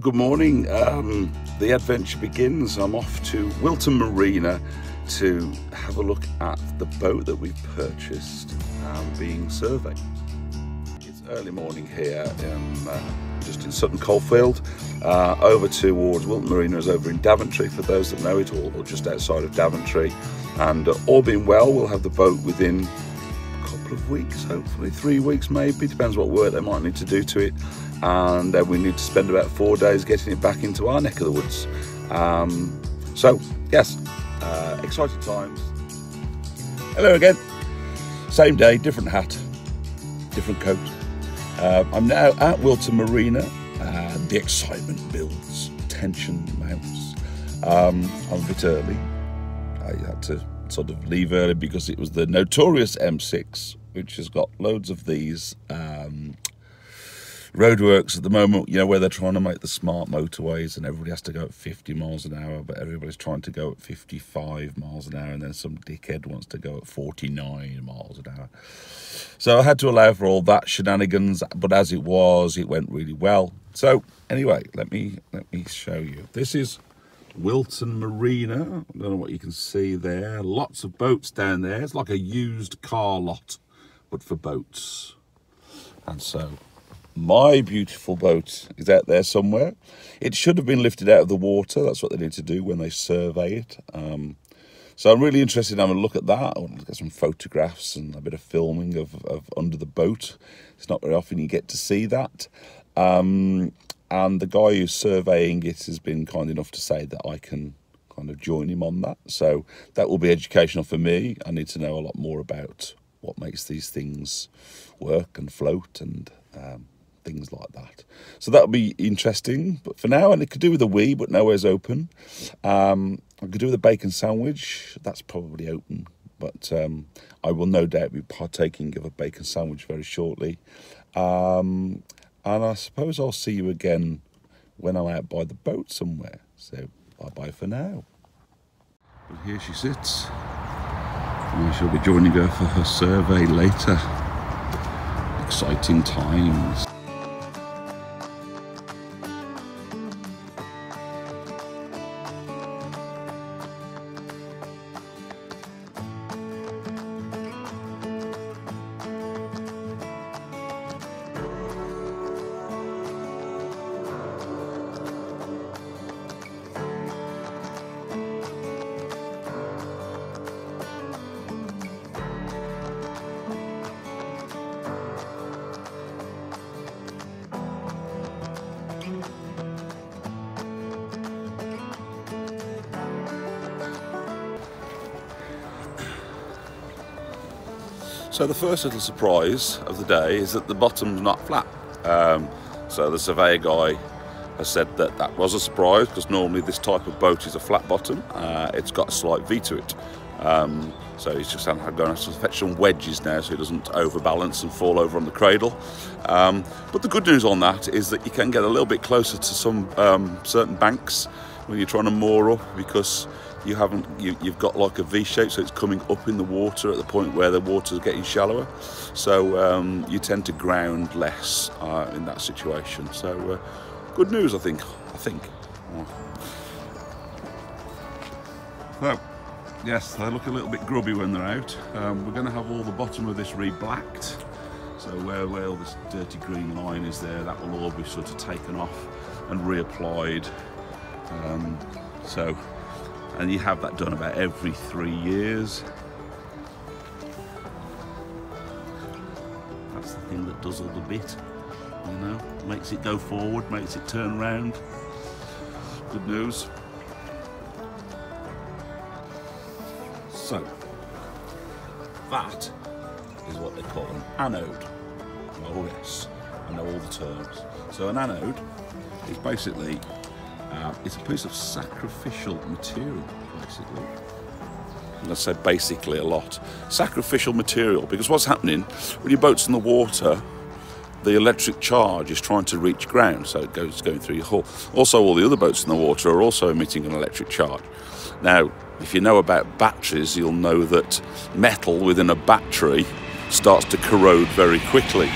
Good morning. The adventure begins. I'm off to Wilton Marina to have a look at the boat that we've purchased being surveyed. It's early morning here, just in Sutton Coldfield. Over towards Wilton Marina is over in Daventry, for those that know it, or just outside of Daventry. And all being well, we'll have the boat within a couple of weeks, hopefully 3 weeks maybe, depends what work they might need to do to it. And we need to spend about 4 days getting it back into our neck of the woods. So yes, exciting times. Hello again. Same day, different hat, different coat. I'm now at Wilton Marina. The excitement builds, tension mounts. I'm a bit early. I had to sort of leave early because it was the notorious M6, which has got loads of these roadworks at the moment, you know, where they're trying to make the smart motorways and everybody has to go at 50 miles an hour, but everybody's trying to go at 55 miles an hour, and then some dickhead wants to go at 49 miles an hour. So I had to allow for all that shenanigans, but as it was, it went really well. So anyway, let me show you. This is Wilton Marina. I don't know what you can see there. Lots of boats down there. It's like a used car lot, but for boats. And so my beautiful boat is out there somewhere. It should have been lifted out of the water. That's what they need to do when they survey it. So I'm really interested in having a look at that. I want to get some photographs and a bit of filming of under the boat. It's not very often you get to see that. And the guy who's surveying it has been kind enough to say that I can kind of join him on that. So that will be educational for me. I need to know a lot more about what makes these things work and float and things like that. So that'll be interesting. But for now, and it could do with a wee, but nowhere's open. I could do with a bacon sandwich. That's probably open, but I will no doubt be partaking of a bacon sandwich very shortly. And I suppose I'll see you again when I'm out by the boat somewhere. So bye-bye for now. But here she sits. I shall be joining her for her survey later. Exciting times. So the first little surprise of the day is that the bottom's not flat. So the surveyor guy has said that that was a surprise, because normally this type of boat is a flat bottom. It's got a slight V to it. So he's just going to have to fetch some wedges now so it doesn't overbalance and fall over on the cradle. But the good news on that is that you can get a little bit closer to some certain banks when you're trying to moor up, because you've got like a V shape, so it's coming up in the water at the point where the water's getting shallower. So you tend to ground less in that situation. So good news, I think. So yes, they look a little bit grubby when they're out. We're going to have all the bottom of this re-blacked. So where all this dirty green line is there, that will all be sort of taken off and reapplied. And you have that done about every 3 years. That's the thing that does all the bit, you know, makes it go forward, makes it turn round. Good news. So that is what they call an anode. Oh yes, I know all the terms. So an anode is basically it's a piece of sacrificial material, basically. And I say basically a lot. Sacrificial material, because what's happening when your boat's in the water, the electric charge is trying to reach ground, so it goes going through your hull. Also, all the other boats in the water are also emitting an electric charge. Now, if you know about batteries, you'll know that metal within a battery starts to corrode very quickly.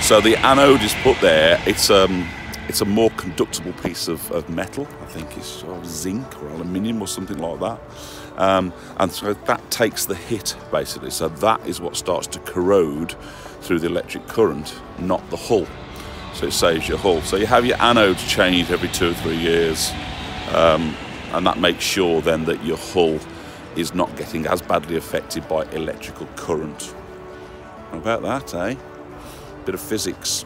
So the anode is put there. It's it's a more conductible piece of metal. I think it's sort of zinc or aluminium or something like that. And so that takes the hit, basically. So that is what starts to corrode through the electric current, not the hull. So it saves your hull. So you have your anodes changed every 2 or 3 years, and that makes sure then that your hull is not getting as badly affected by electrical current. How about that, eh? Bit of physics.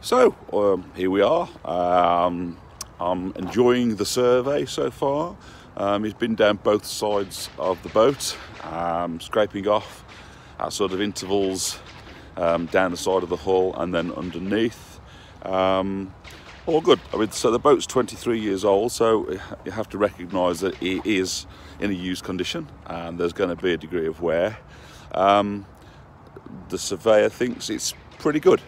So here we are. I'm enjoying the survey so far. He's been down both sides of the boat, scraping off at sort of intervals down the side of the hull and then underneath. All good. I mean, so the boat's 23 years old, so you have to recognise that it is in a used condition and there's going to be a degree of wear. The surveyor thinks it's pretty good.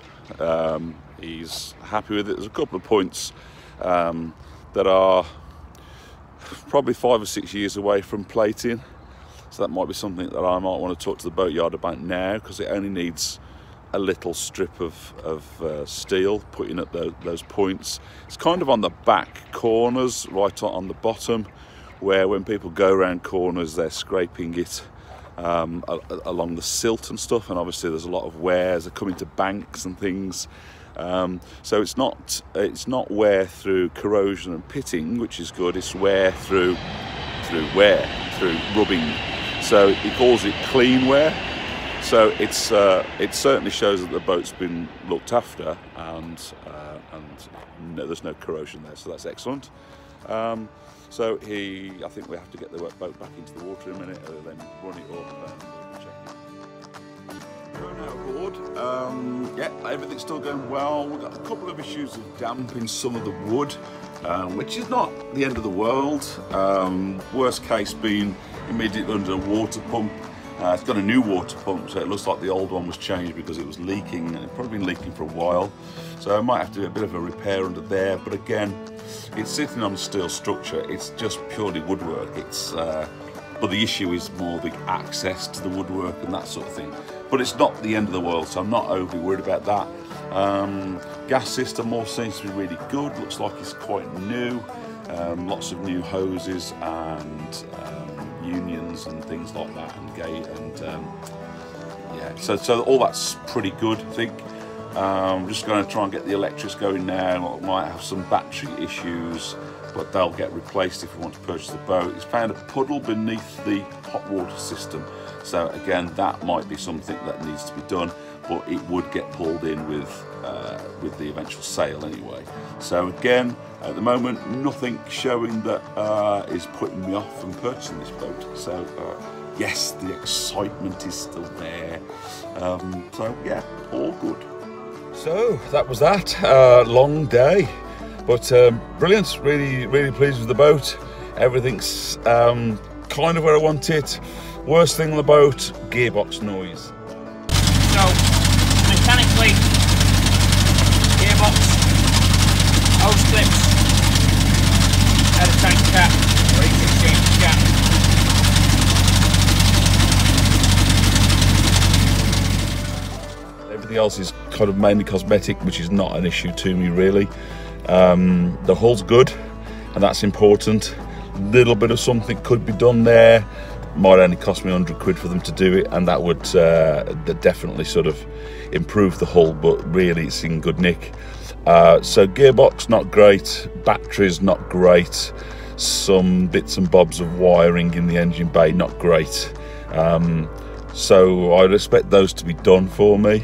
He's happy with it. There's a couple of points that are probably 5 or 6 years away from plating, so that might be something that I might want to talk to the boatyard about now, because it only needs a little strip of steel put in at those points. It's kind of on the back corners, right on the bottom, where when people go around corners they're scraping it along the silt and stuff, and obviously there's a lot of wear as they come into banks and things. So it's not wear through corrosion and pitting, which is good. It's wear through rubbing. So he calls it clean wear. So it certainly shows that the boat's been looked after, and no, there's no corrosion there. So that's excellent. So I think we have to get the boat back into the water in a minute, and then run it up and check it. We're now aboard. Yeah, everything's still going well. We've got a couple of issues of damp in some of the wood, which is not the end of the world. Worst case being immediately under a water pump. It's got a new water pump, so it looks like the old one was changed because it was leaking, and it's probably been leaking for a while. So I might have to do a bit of a repair under there, but again, it's sitting on a steel structure. It's just purely woodwork. But the issue is more the access to the woodwork and that sort of thing. But it's not the end of the world, so I'm not overly worried about that. Gas system all seems to be really good. Looks like it's quite new. Lots of new hoses and unions and things like that, and gate, and yeah. So all that's pretty good, I think. I'm just going to try and get the electrics going now. Might have some battery issues, but they'll get replaced if we want to purchase the boat. It's found a puddle beneath the hot water system, so again that might be something that needs to be done, but it would get pulled in with the eventual sale anyway. So again, at the moment, nothing showing that is putting me off from purchasing this boat. So yes, the excitement is still there. So yeah, all good. So that was that. Long day, but brilliant. Really pleased with the boat. Everything's kind of where I want it. Worst thing on the boat, gearbox noise. So mechanically, gearbox, hose clips, air tank cap, or heat exchange cap. Everything else is kind of mainly cosmetic, which is not an issue to me really. The hull's good, and that's important. Little bit of something could be done there. Might only cost me 100 quid for them to do it, and that would definitely sort of improve the hull, but really it's in good nick. So gearbox not great, batteries not great, some bits and bobs of wiring in the engine bay not great. So I'd expect those to be done for me.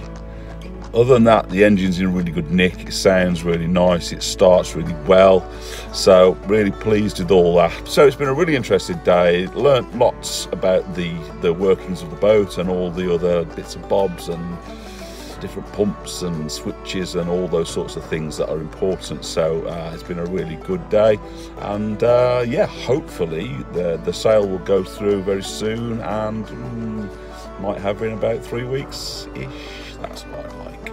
Other than that, the engine's in really good nick. It sounds really nice. It starts really well. So really pleased with all that. So it's been a really interesting day. Learned lots about the workings of the boat and all the other bits and bobs and different pumps and switches and all those sorts of things that are important. So it's been a really good day, and yeah, hopefully the sale will go through very soon, and might have in about 3 weeks ish. That's what I like.